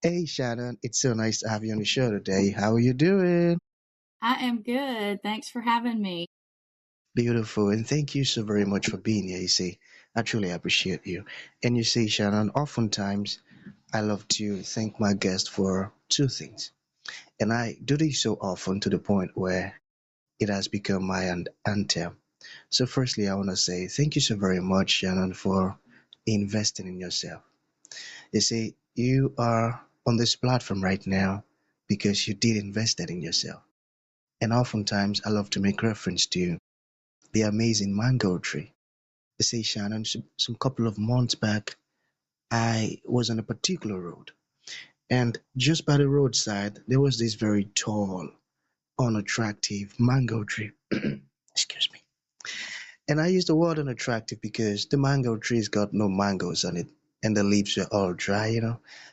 Hey Shannon, it's so nice to have you on the show today. How are you doing? I am good. Thanks for having me. Beautiful, and thank you so very much for being here. You see, I truly appreciate you. And you see, Shannon, oftentimes I love to thank my guest for two things. And I do this so often to the point where it has become my anthem. So, firstly, I want to say thank you so very much, Shannon, for investing in yourself. You see, you are on this platform right now because you did invest that in yourself. And oftentimes I love to make reference to the amazing mango tree. You see, Shannon, some couple of months back, I was on a particular road, and just by the roadside, there was this very tall, unattractive mango tree. Excuse me. And I use the word unattractive because the mango tree's got no mangoes on it, and the leaves were all dry.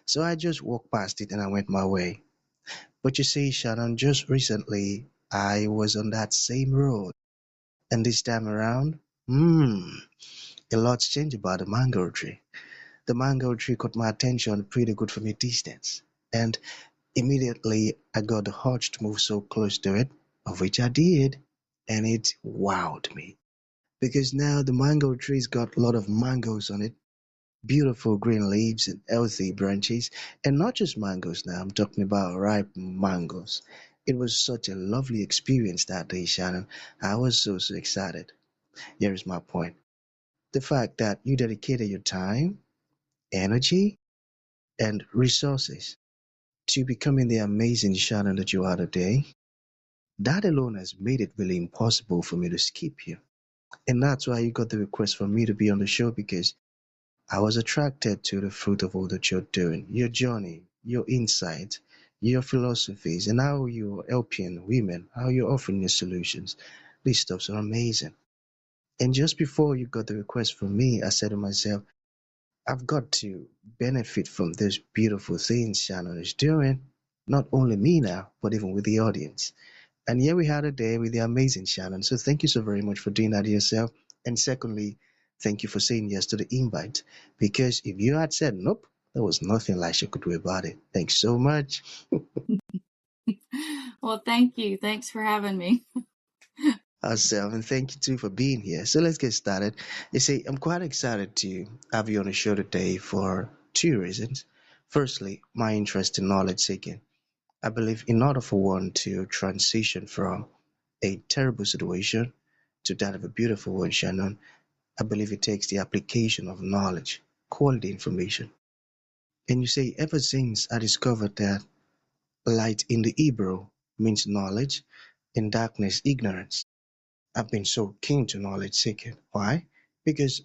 So I just walked past it and I went my way. But you see, Shannon, just recently I was on that same road. And this time around, a lot's changed about the mango tree. The mango tree caught my attention pretty good from a distance. And immediately I got the urge to move so close to it, of which I did. And it wowed me. Because now the mango tree's got a lot of mangoes on it, beautiful green leaves and healthy branches. And not just mangoes now, I'm talking about ripe mangoes. It was such a lovely experience that day, Shannon. I was so excited. Here is my point. The fact that you dedicated your time, energy, and resources to becoming the amazing Shannon that you are today, that alone has made it really impossible for me to skip you. And that's why you got the request for me to be on the show because I was attracted to the fruit of all that you're doing, your journey, your insight, your philosophies, and how you're helping women, how you're offering your solutions. These stuffs are amazing. And just before you got the request from me, I said to myself, I've got to benefit from those beautiful things Shannon is doing. Not only me now, but even with the audience. And here we had a day with the amazing Shannon. So thank you so very much for doing that yourself. And secondly, thank you for saying yes to the invite. Because if you had said nope, there was nothing like you could do about it. Thanks so much. Well, thank you. Thanks for having me. Ourselves, and thank you too for being here. So let's get started. You see, I'm quite excited to have you on the show today for two reasons. Firstly, my interest in knowledge seeking. I believe in order for one to transition from a terrible situation to that of a beautiful one, Shannon, I believe it takes the application of knowledge, quality information. And you see, ever since I discovered that light in the Hebrew means knowledge and darkness ignorance, I've been so keen to knowledge seeking. Why? Because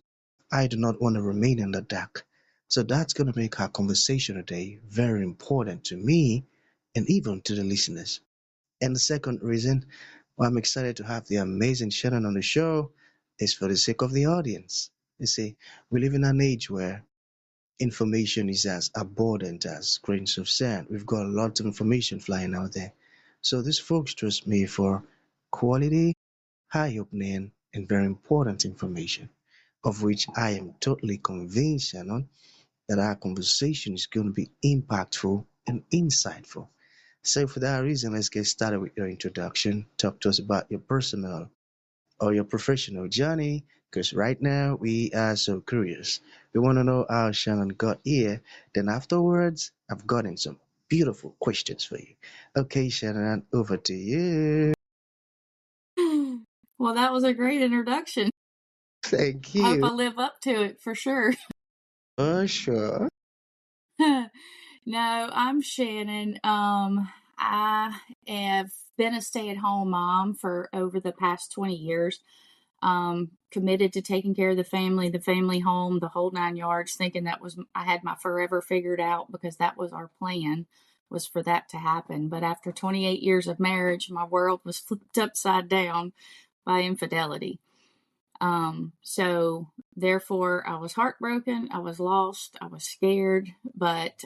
I do not want to remain in the dark. So that's going to make our conversation today very important to me and even to the listeners. And the second reason why I'm excited to have the amazing Shannon on the show is for the sake of the audience. You see, we live in an age where information is as abundant as grains of sand. We've got a lot of information flying out there. So these folks trust me for quality, eye-opening, and very important information, of which I am totally convinced, Shannon, that our conversation is going to be impactful and insightful. So, for that reason, let's get started with your introduction. Talk to us about your personal or your professional journey, because right now we are so curious. We want to know how Shannon got here. Then, afterwards, I've gotten some beautiful questions for you. Okay, Shannon, over to you. Well, that was a great introduction. Thank I hope you. I live up to it for sure. For sure. No, I'm Shannon. I have been a stay-at-home mom for over the past 20 years. Committed to taking care of the family home, the whole nine yards, thinking I had my forever figured out because that was our plan, was for that to happen. But after 28 years of marriage, my world was flipped upside down by infidelity. So therefore I was heartbroken, I was lost, I was scared, but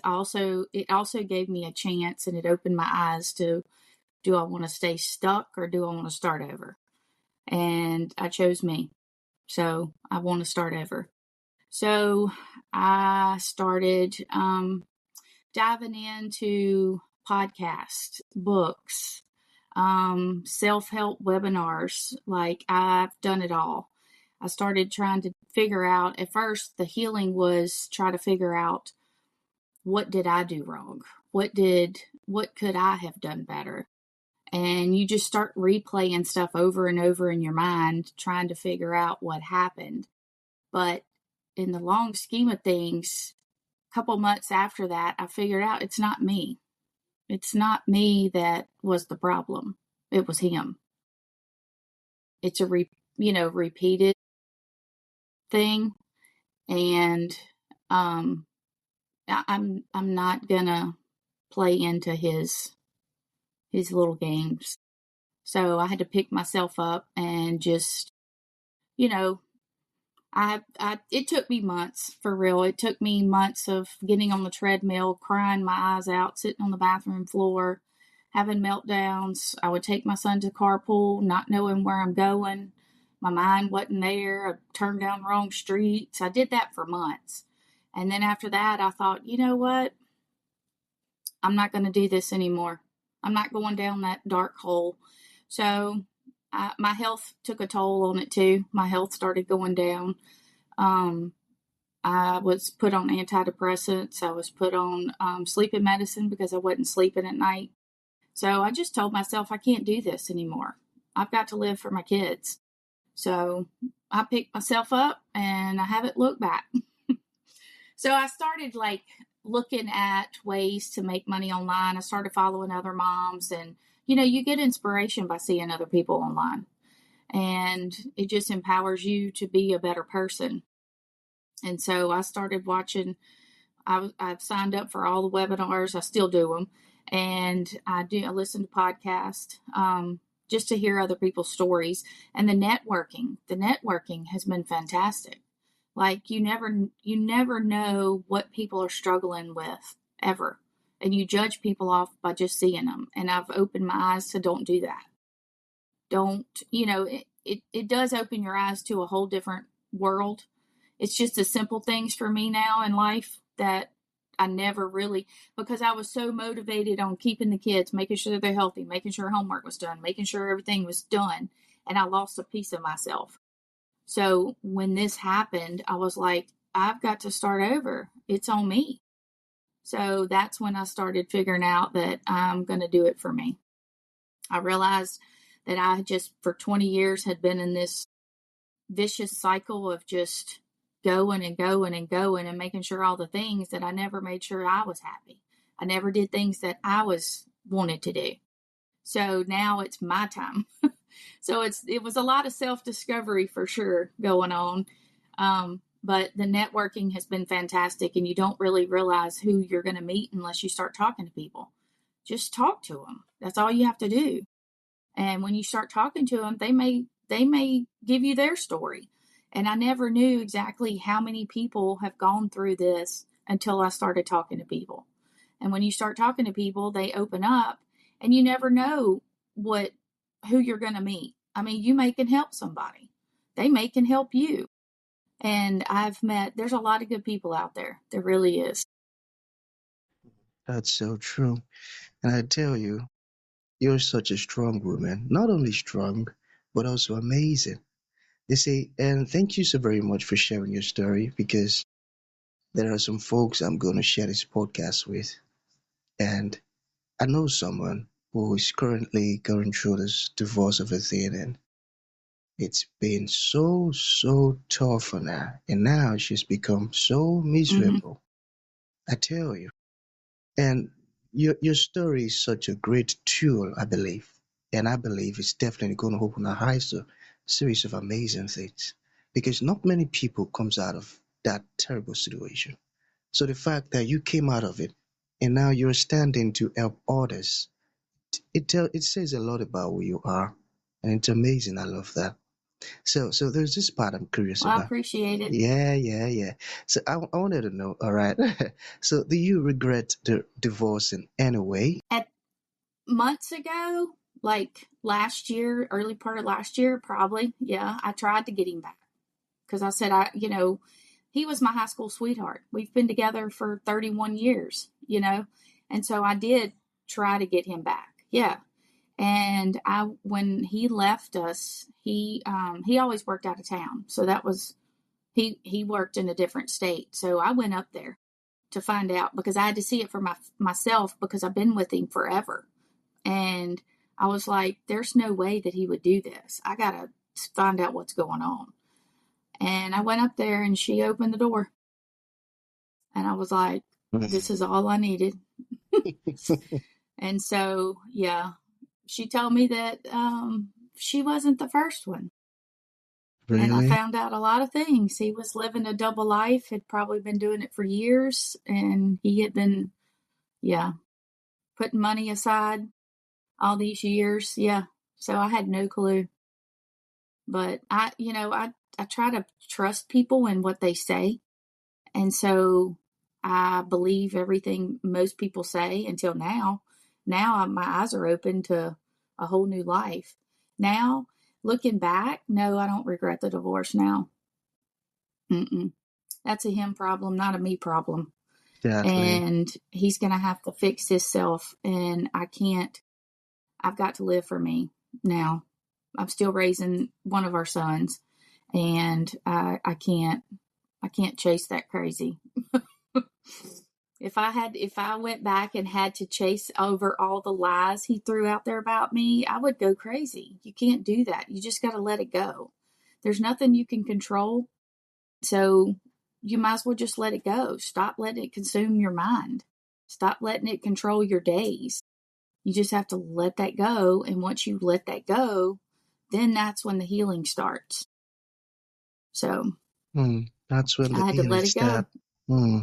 it also gave me a chance and it opened my eyes to, do I want to stay stuck or do I want to start over? And I chose me. So I want to start over. So I started diving into podcasts, books, self-help webinars. Like, I've done it all. I started trying to figure out, at first the healing was try to figure out, what did I do wrong? What could I have done better? And you just start replaying stuff over and over in your mind, trying to figure out what happened. But in the long scheme of things, a couple months after that, I figured out it's not me. It's not me that was the problem. It was him. It's a repeated thing, and I'm not gonna play into his little games. So I had to pick myself up and just, you know, it took me months, for real. It took me months of getting on the treadmill, crying my eyes out, sitting on the bathroom floor, having meltdowns. I would take my son to carpool, not knowing where I'm going. My mind wasn't there. I turned down wrong streets. I did that for months. And then after that, I thought, you know what? I'm not going to do this anymore. I'm not going down that dark hole. So my health took a toll on it too. My health started going down. I was put on antidepressants. I was put on sleeping medicine because I wasn't sleeping at night. So I just told myself I can't do this anymore. I've got to live for my kids. So I picked myself up and I haven't looked back. So I started looking at ways to make money online. I started following other moms, and you get inspiration by seeing other people online, and it just empowers you to be a better person. And so I started watching. I've signed up for all the webinars. I still do them, and I listen to podcasts just to hear other people's stories. And the networking has been fantastic. Like, you never know what people are struggling with, ever. And you judge people off by just seeing them. And I've opened my eyes to don't do that. Don't, it does open your eyes to a whole different world. It's just the simple things for me now in life that I never really, because I was so motivated on keeping the kids, making sure they're healthy, making sure homework was done, making sure everything was done. And I lost a piece of myself. So when this happened, I was like, I've got to start over. It's on me. So that's when I started figuring out that I'm going to do it for me. I realized that I just, for 20 years, had been in this vicious cycle of just going and going and going and making sure all the things that I never made sure I was happy. I never did things that I wanted to do. So now it's my time. So it was a lot of self-discovery for sure going on. But the networking has been fantastic, and you don't really realize who you're going to meet unless you start talking to people. Just talk to them. That's all you have to do. And when you start talking to them, they may give you their story. And I never knew exactly how many people have gone through this until I started talking to people. And when you start talking to people, they open up, and you never know who you're going to meet. I mean, you may can help somebody. They may can help you. And there's a lot of good people out there. There really is. That's so true. And I tell you, you're such a strong woman. Not only strong, but also amazing. You see, and thank you so very much for sharing your story, because there are some folks I'm going to share this podcast with. And I know someone who is currently going through this divorce of a thing, and it's been so, so tough for her. And now she's become so Mm-hmm. miserable. I tell you. And your story is such a great tool, I believe. And I believe it's definitely going to open our eyes to a series of amazing things. Because not many people comes out of that terrible situation. So the fact that you came out of it and now you're standing to help others, it says a lot about who you are. And it's amazing. I love that. So there's this part I'm curious Well, I about. appreciate it. Yeah, yeah, yeah. So I wanted to know, all right. So do you regret the divorce in any way? At months ago, like last year, early part of last year, probably, yeah, I tried to get him back because I said, he was my high school sweetheart. We've been together for 31 years, and so I did try to get him back. Yeah. And when he left us, he always worked out of town. So that was, he worked in a different state. So I went up there to find out because I had to see it for myself because I've been with him forever. And I was like, there's no way that he would do this. I got to find out what's going on. And I went up there and she opened the door. And I was like, this is all I needed. And so, yeah, she told me that she wasn't the first one. And I Really? found out a lot of things. He was living a double life, had probably been doing it for years. And he had been, yeah, putting money aside all these years. Yeah. So I had no clue. But I try to trust people and what they say. And so I believe everything most people say until now. Now my eyes are open to a whole new life. Now, looking back, no, I don't regret the divorce now. Mm-mm. That's a him problem, not a me problem. Exactly. And he's going to have to fix himself. And I've got to live for me now. I'm still raising one of our sons, and I can't chase that crazy. If I went back and had to chase over all the lies he threw out there about me, I would go crazy. You can't do that. You just got to let it go. There's nothing you can control. So you might as well just let it go. Stop letting it consume your mind. Stop letting it control your days. You just have to let that go. And once you let that go, then that's when the healing starts. So That's when the I had to healing let it go. start. Hmm.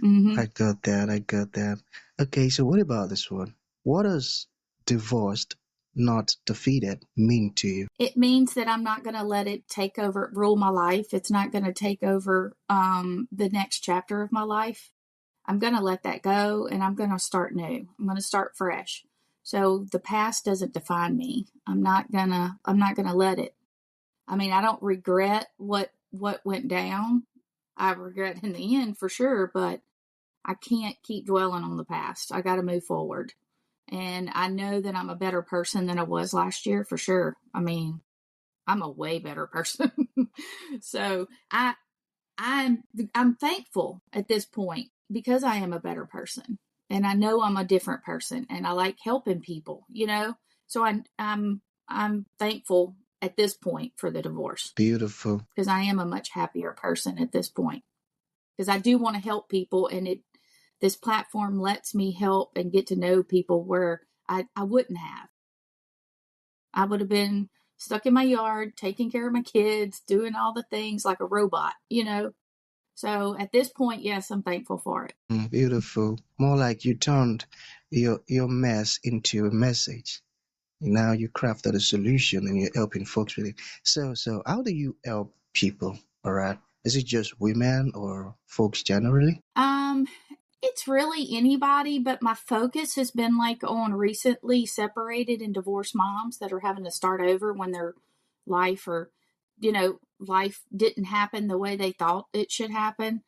Mm-hmm. I got that. I got that. Okay, so what about this one? What does divorced, not defeated, mean to you? It means that I'm not going to let it rule my life. It's not going to take over the next chapter of my life. I'm going to let that go and I'm going to start new. I'm going to start fresh. So the past doesn't define me. I'm not going to let it. I mean, I don't regret what went down. I regret in the end for sure, but I can't keep dwelling on the past. I got to move forward. And I know that I'm a better person than I was last year for sure. I mean, I'm a way better person. So I'm thankful at this point because I am a better person and I know I'm a different person and I like helping people. So I'm thankful at this point for the divorce Beautiful. because I am a much happier person at this point because I do want to help people and this platform lets me help and get to know people where I wouldn't have. I would have been stuck in my yard, taking care of my kids, doing all the things like a robot. So at this point, yes, I'm thankful for it. Beautiful. More like you turned your mess into a message. Now you crafted a solution and you're helping folks with it. So how do you help people? All right. Is it just women or folks generally? Um, it's really anybody, but my focus has been like on recently separated and divorced moms that are having to start over when their life or, life didn't happen the way they thought it should happen.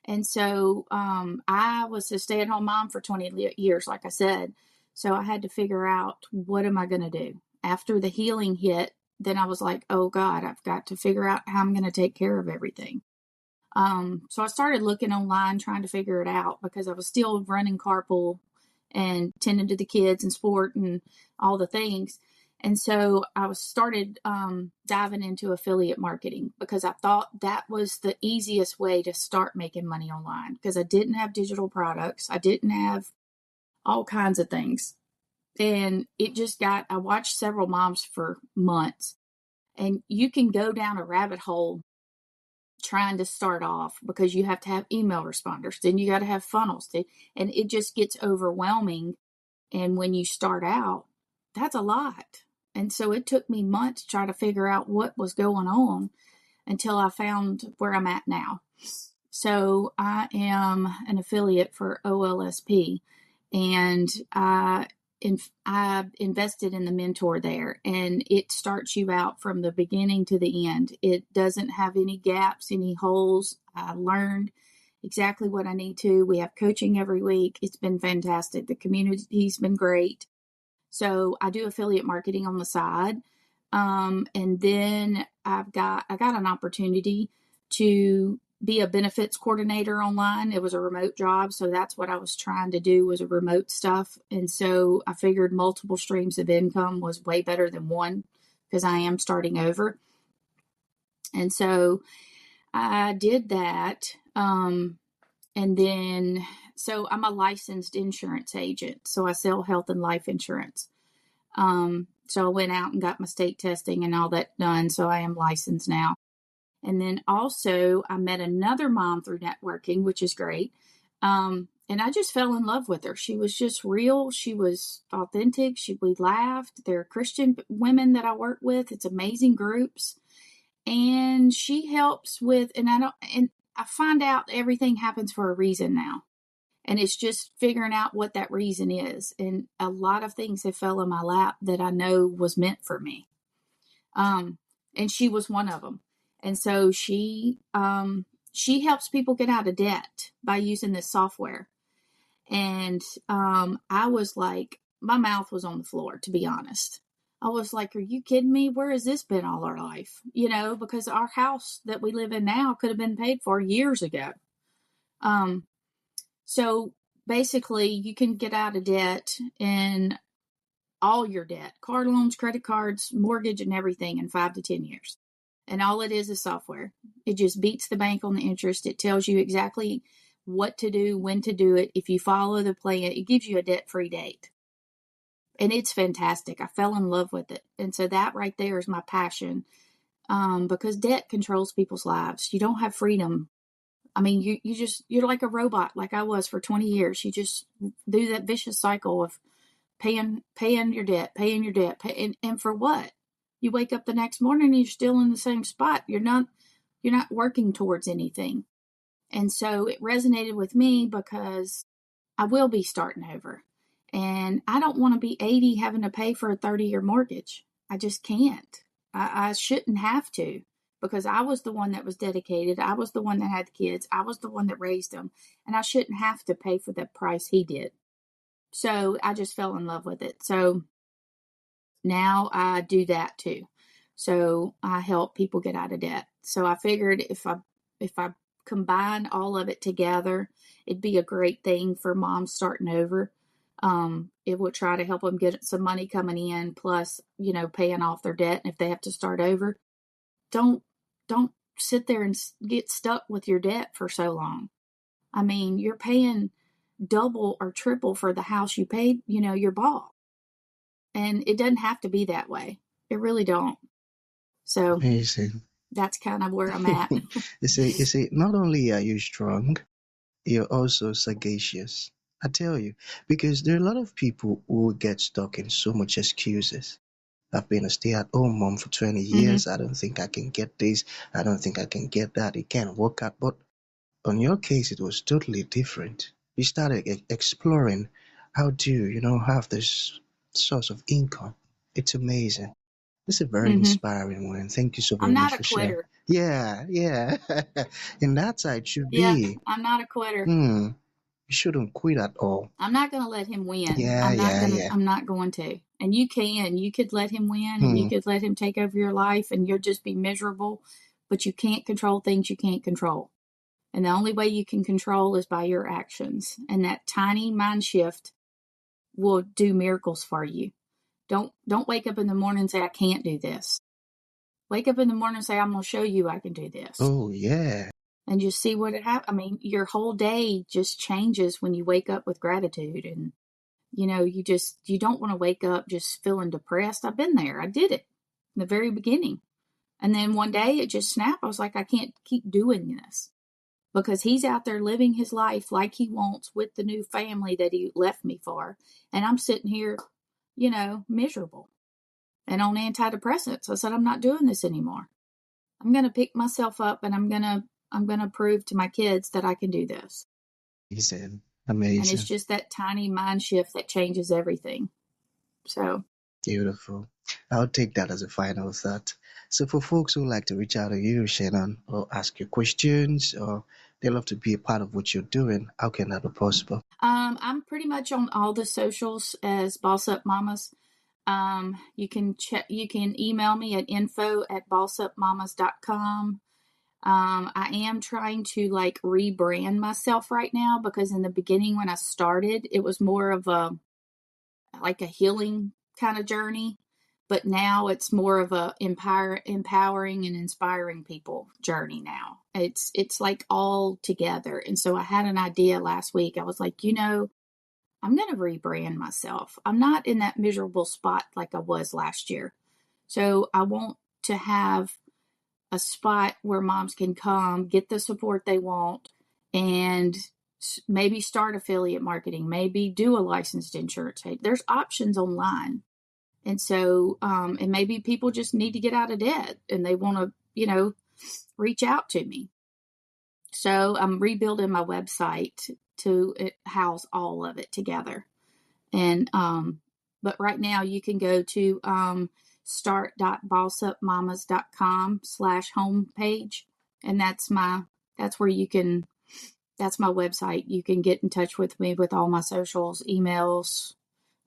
And so I was a stay at home mom for 20 years, like I said. So I had to figure out what am I going to do? After the healing hit, then I was like, oh God, I've got to figure out how I'm going to take care of everything. So I started looking online, trying to figure it out because I was still running carpool and tending to the kids and sport and all the things. And so I started diving into affiliate marketing because I thought that was the easiest way to start making money online because I didn't have digital products. I didn't have all kinds of things. And I watched several moms for months and you can go down a rabbit hole trying to start off because you have to have email responders, then you got to have funnels, and it just gets overwhelming. And when you start out, that's a lot. And so it took me months to try to figure out what was going on until I found where I'm at now. So I am an affiliate for OLSP, and I invested in the mentor there, and it starts you out from the beginning to the end. It doesn't have any gaps, any holes. I learned exactly what I need to. We have coaching every week. It's been fantastic. The community's been great. So I do affiliate marketing on the side. And then I got an opportunity to be a benefits coordinator online. It was a remote job. So that's what I was trying to do, was a remote stuff. And so I figured multiple streams of income was way better than one, because I am starting over. And so I did that. And then, so I'm a licensed insurance agent. So I sell health and life insurance. So I went out and got my state testing and all that done. So I am licensed now. And then also I met another mom through networking, which is great. And I just fell in love with her. She was just real. She was authentic. We laughed. They're Christian women that I work with. It's amazing groups. And she helps with, and I find out everything happens for a reason now. And it's just figuring out what that reason is. And a lot of things have fell in my lap that I know was meant for me. And she was one of them. And so she helps people get out of debt by using this software. And I was like, my mouth was on the floor, to be honest. I was like, are you kidding me? Where has this been all our life? Because our house that we live in now could have been paid for years ago. So basically you can get out of debt, and all your debt, car loans, credit cards, mortgage, and everything in 5 to 10 years. And all it is software. It just beats the bank on the interest. It tells you exactly what to do, when to do it. If you follow the plan, it gives you a debt-free date. And it's fantastic. I fell in love with it. And so that right there is my passion, because debt controls people's lives. You don't have freedom. I mean, you're like a robot, like I was for 20 years. You just do that vicious cycle of paying your debt, and for what? You wake up the next morning and you're still in the same spot. You're not working towards anything. And so it resonated with me because I will be starting over. And I don't want to be 80 having to pay for a 30-year mortgage. I just can't. I shouldn't have to, because I was the one that was dedicated. I was the one that had the kids. I was the one that raised them. And I shouldn't have to pay for the price he did. So I just fell in love with it. So now I do that too. So I help people get out of debt. So I figured if I combine all of it together, it'd be a great thing for moms starting over. It will try to help them get some money coming in, plus, paying off their debt. And if they have to start over, don't sit there and get stuck with your debt for so long. I mean, you're paying double or triple for the house you paid, you bought. And it doesn't have to be that way. It really don't. So Amazing. that's kind of where I'm at. You see, not only are you strong, you're also sagacious. I tell you, because there are a lot of people who get stuck in so much excuses. I've been a stay-at-home mom for 20 Mm-hmm. years. I don't think I can get this. I don't think I can get that. It can't work out. But on your case, it was totally different. You started exploring how to, have this source of income. It's amazing. It's a very Mm-hmm. inspiring one. Thank you so I'm very not much a for sharing. quitter. Yeah, yeah. And that's how it should Yeah, be. I'm not a quitter. Hmm. You shouldn't quit at all. I'm not going to let him win. Yeah, yeah, yeah. I'm not going to. And you could let him win, and you Hmm. could let him take over your life, and you'll just be miserable, but you can't control things you can't control. And the only way you can control is by your actions. And that tiny mind shift will do miracles for you. Don't wake up in the morning and say, I can't do this. Wake up in the morning and say, I'm going to show you I can do this. Oh, yeah. And just see what it happens. I mean, your whole day just changes when you wake up with gratitude. And, you don't want to wake up just feeling depressed. I've been there. I did it in the very beginning. And then one day it just snapped. I was like, I can't keep doing this, because he's out there living his life like he wants with the new family that he left me for. And I'm sitting here, miserable and on antidepressants. I said, I'm not doing this anymore. I'm going to pick myself up, and I'm going to prove to my kids that I can do this. Amazing. And it's Amazing. just that tiny mind shift that changes everything. So, Beautiful. I'll take that as a final thought. So for folks who like to reach out to you, Shannon, or ask you questions, or they love to be a part of what you're doing, how can that be possible? I'm pretty much on all the socials as Boss Up Mamas. You can you can email me at info@bossupmamas.com. I am trying to like rebrand myself right now because in the beginning when I started, it was more of a like a healing kind of journey, but now it's more of a empowering and inspiring people journey now. It's like all together. And so I had an idea last week. I was like, I'm going to rebrand myself. I'm not in that miserable spot like I was last year. So I want to have a spot where moms can come, get the support they want, and maybe start affiliate marketing, maybe do a licensed insurance. There's options online. And so, and maybe people just need to get out of debt and they want to, reach out to me. So I'm rebuilding my website to house all of it together. And, but right now you can go to, start.bossupmamas.com/homepage. And that's where that's my website. You can get in touch with me with all my socials, emails,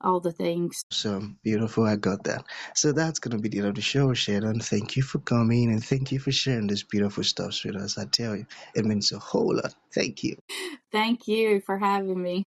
all the things. So beautiful, I got that. So that's gonna be the end of the show, Shannon. Thank you for coming and thank you for sharing this beautiful stuff with us. I tell you, it means a whole lot. Thank you. Thank you for having me.